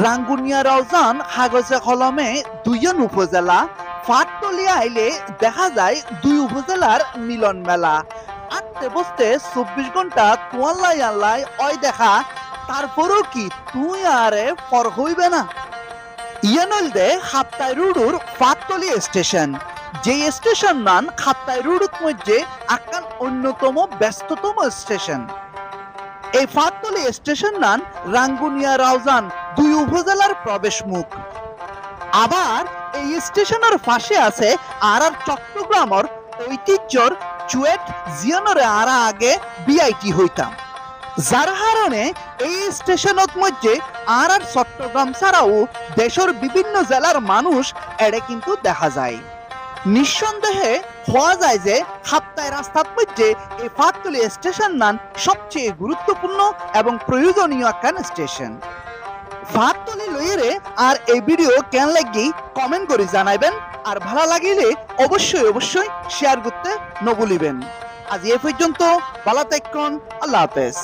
রাঙ্গুনিয়া রাউজান হাগজে কলমে দুইজন উপজেলা ফাটতলি আইলে দেখা যায় দুই উপজেলার মিলন মেলা। আটতে বসতে 24 ঘন্টা তোয়াল্লাই আল্লাই ওই দেখা, তারপরও কি তুই আরে ফর হইবে না। ইয়ানল দে খাপ্তাই রুডুর ফাটতলি স্টেশন, যে স্টেশন নান খাপ্তাই রুডুর মধ্যে আকান অন্যতম ব্যস্ততম স্টেশন। এই ফাটতলি স্টেশন নান রাঙ্গুনিয়া রাউজান দুই উপজেলার প্রবেশ মুখ। আবার এই স্টেশনের পাশে আছে আর চট্টগ্রামের ঐতিহ্যর চুয়েট জিয়নরে আরা আগে বিআইটি হইতাম, যার কারণে এই স্টেশনত মধ্যে আর চট্টগ্রাম ছাড়াও দেশের বিভিন্ন জেলার মানুষ এড়ে কিন্তু দেখা যায়। নিঃসন্দেহে হওয়া যায় যে খাপ্তাই রাস্তার মধ্যে এই ফাটতলি স্টেশন নান সবচেয়ে গুরুত্বপূর্ণ এবং প্রয়োজনীয় একখান স্টেশন। ফাটতলি লইরে আর এই ভিডিও কেন লাগি কমেন্ট করে জানাইবেন, আর ভালো লাগিলে অবশ্যই শেয়ার করতে নভুলিবেন। আজ এ পর্যন্ত, ভালো থাকুন, আল্লাহ হাফেজ।